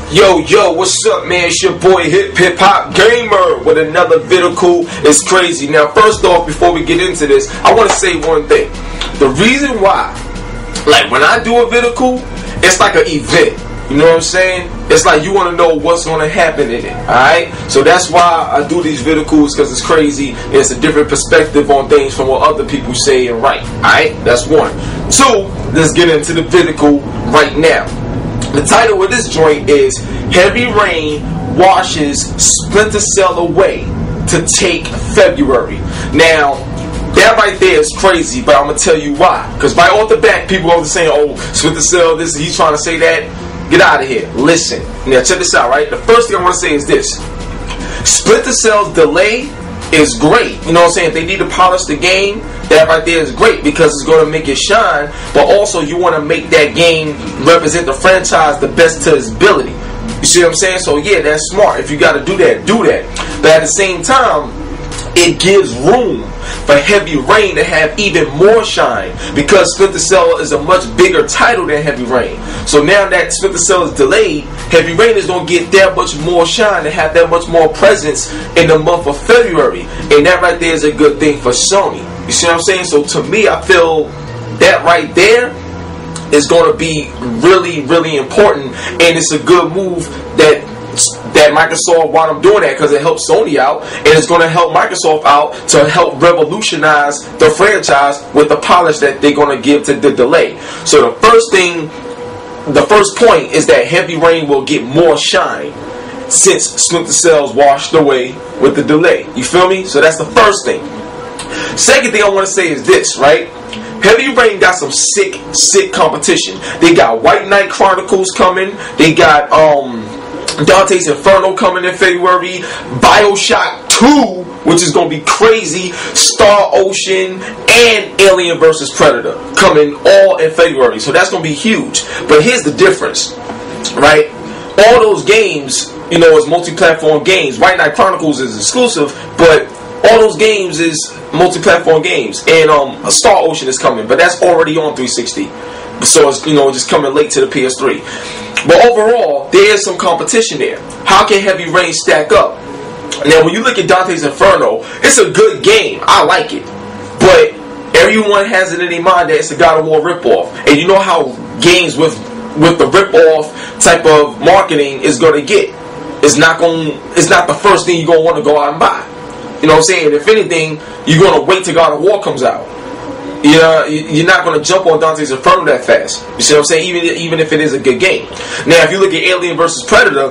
Yo, what's up, man? It's your boy Hip Hop Gamer with another video. It's crazy. Now, first off, before we get into this, I want to say one thing. The reason why, like when I do a video, it's like an event. You know what I'm saying? It's like you want to know what's going to happen in it. Alright? So that's why I do these videos, because it's crazy. It's a different perspective on things from what other people say and write. Alright? That's one. Two, let's get into the video right now. The title of this joint is Heavy Rain Washes Splinter Cell Away to Take Feburary. Now, that right there is crazy, but I'm going to tell you why. Because right off the bat, people are saying, oh, Splinter Cell, this, he's trying to say that. Get out of here. Listen. Now, check this out, right? The first thing I want to say is this. Splinter Cell's delay is great. You know what I'm saying? If they need to polish the game, that right there is great because it's going to make it shine, but also you want to make that game represent the franchise the best to its ability. You see what I'm saying? So yeah, that's smart. If you got to do that, do that. But at the same time, it gives room for Heavy Rain to have even more shine because Splinter Cell is a much bigger title than Heavy Rain. So now that Splinter Cell is delayed, Heavy Rain is going to get that much more shine and have that much more presence in the month of February. And that right there is a good thing for Sony. You see what I'm saying? So to me, I feel that right there is going to be really, really important. And it's a good move that Microsoft wound up doing that because it helps Sony out and it's going to help Microsoft out to help revolutionize the franchise with the polish that they're going to give to the delay. So the first point is that Heavy Rain will get more shine since Splinter Cells washed away with the delay. You feel me? So that's the first thing. Second thing I want to say is this, right? Heavy Rain got some sick competition. They got White Knight Chronicles coming. They got Dante's Inferno coming in February, BioShock 2, which is going to be crazy, Star Ocean, and Alien vs. Predator coming all in February. So that's going to be huge. But here's the difference, right? All those games, you know, is multi-platform games. White Knight Chronicles is exclusive, but all those games is multi-platform games. And Star Ocean is coming, but that's already on 360. So it's, you know, just coming late to the PS3. But overall, there is some competition there. How can Heavy Rain stack up? Now, when you look at Dante's Inferno, it's a good game. I like it. But everyone has it in their mind that it's a God of War ripoff. And you know how games with the ripoff type of marketing is going to get. It's not the first thing you're going to want to go out and buy. You know what I'm saying? If anything, you're going to wait till God of War comes out. You're not going to jump on Dante's Inferno that fast. You see what I'm saying? Even if it is a good game. Now, if you look at Alien vs. Predator,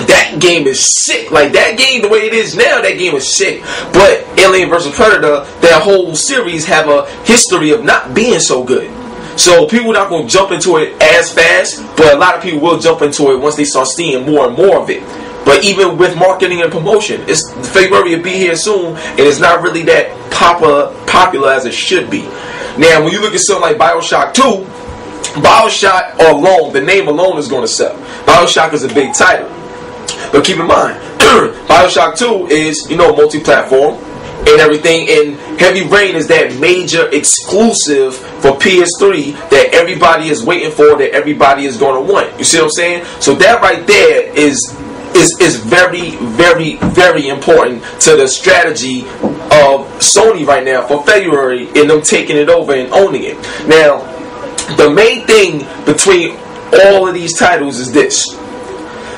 that game is sick. Like, that game, the way it is now, that game is sick. But Alien vs. Predator, that whole series have a history of not being so good. So people are not going to jump into it as fast, but a lot of people will jump into it once they start seeing more and more of it. But even with marketing and promotion, February will be here soon, and it's not really that popular as it should be. Now, when you look at something like BioShock 2, BioShock alone, the name alone is going to sell. BioShock is a big title. But keep in mind, BioShock 2 is, you know, multi-platform and everything, and Heavy Rain is that major exclusive for PS3 that everybody is waiting for, that everybody is going to want. You see what I'm saying? So that right there is very, very, very important to the strategy of Sony right now for February and them taking it over and owning it. Now, the main thing between all of these titles is this.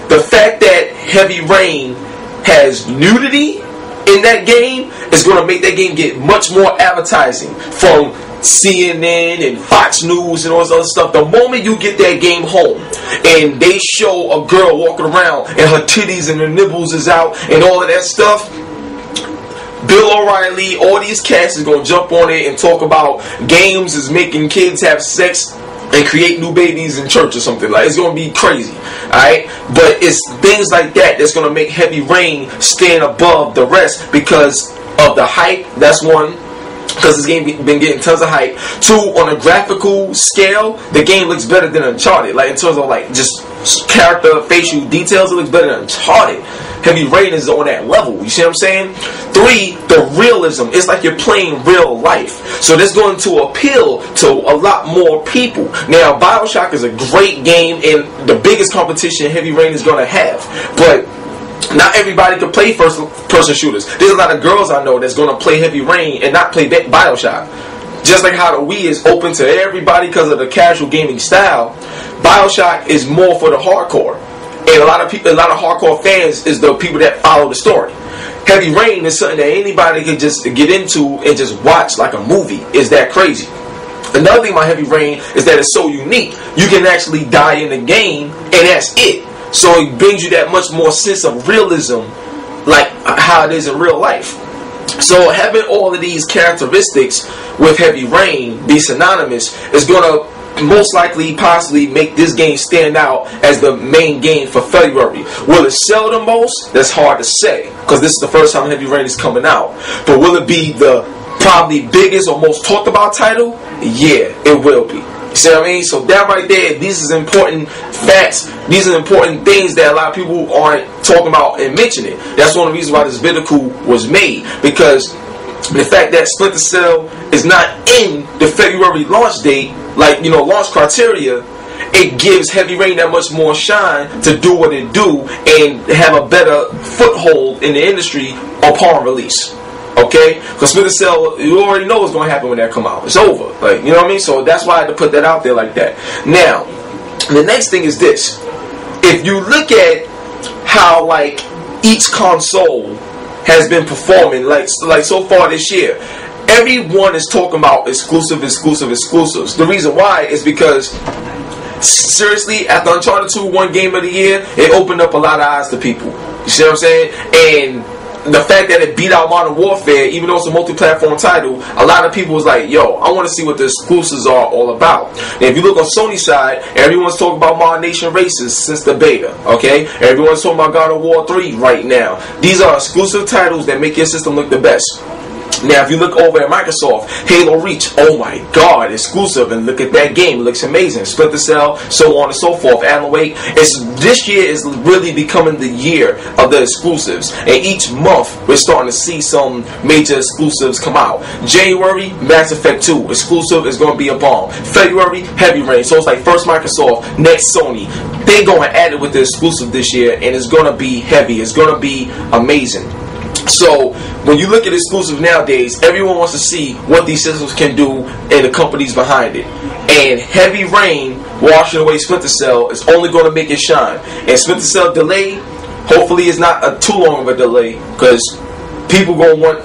The fact that Heavy Rain has nudity in that game is going to make that game get much more advertising from CNN and Fox News and all this other stuff. The moment you get that game home and they show a girl walking around and her titties and her nibbles is out and all of that stuff, Bill O'Reilly, all these cats is going to jump on it and talk about games is making kids have sex and create new babies in church or something. Like, it's going to be crazy, alright? But it's things like that that's going to make Heavy Rain stand above the rest because of the hype. That's one, because this game been getting tons of hype. Two, on a graphical scale, the game looks better than Uncharted. Like, in terms of like just character, facial details, it looks better than Uncharted. Heavy Rain is on that level. You see what I'm saying? 3, the realism. It's like you're playing real life. So that's going to appeal to a lot more people. Now, BioShock is a great game and the biggest competition Heavy Rain is going to have. But not everybody can play first-person shooters. There's a lot of girls I know that's going to play Heavy Rain and not play BioShock. Just like how the Wii is open to everybody because of the casual gaming style, BioShock is more for the hardcore. And a lot of hardcore fans is the people that follow the story. Heavy Rain is something that anybody can just get into and just watch like a movie. It's that crazy. Another thing about Heavy Rain is that it's so unique. You can actually die in the game and that's it. So it brings you that much more sense of realism, like how it is in real life. So having all of these characteristics with Heavy Rain be synonymous is going to most likely possibly make this game stand out as the main game for February. Will it sell the most? That's hard to say because this is the first time Heavy Rain is coming out. But will it be the probably biggest or most talked about title? Yeah, it will be. You see what I mean? So that right there, these is important facts. These are important things that a lot of people aren't talking about and mentioning. That's one of the reasons why this video was made. Because the fact that Splinter Cell is not in the February launch date, like, you know, launch criteria, it gives Heavy Rain that much more shine to do what it do and have a better foothold in the industry upon release. Okay? Because Splinter Cell, you already know what's going to happen when that come out. It's over. Like, you know what I mean? So that's why I had to put that out there like that. Now, the next thing is this. If you look at how, like, each console has been performing, like so far this year, everyone is talking about exclusives. The reason why is because, seriously, after Uncharted 2 won Game of the Year, it opened up a lot of eyes to people. You see what I'm saying? And the fact that it beat out Modern Warfare, even though it's a multi-platform title, a lot of people was like, yo, I want to see what the exclusives are all about. And if you look on Sony's side, everyone's talking about Modern Nation Races since the beta, okay? Everyone's talking about God of War 3 right now. These are exclusive titles that make your system look the best. Now, if you look over at Microsoft, Halo Reach, oh my god, exclusive, and look at that game, it looks amazing. Splinter Cell, so on and so forth. Alan Wake, this year is really becoming the year of the exclusives, and each month we're starting to see some major exclusives come out. January, Mass Effect 2, exclusive is going to be a bomb. February, Heavy Rain, so it's like first Microsoft, next Sony. They're going to add it with the exclusive this year, and it's going to be heavy, it's going to be amazing. So, when you look at exclusives nowadays, everyone wants to see what these systems can do and the companies behind it. And Heavy Rain, washing away Splinter Cell, is only going to make it shine. And Splinter Cell delay, hopefully it's not too long of a delay, because people want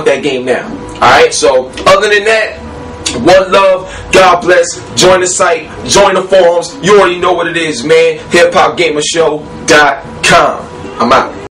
that game now. Alright, so other than that, one love, God bless, join the site, join the forums, you already know what it is, man. HipHopGamershow.com. I'm out.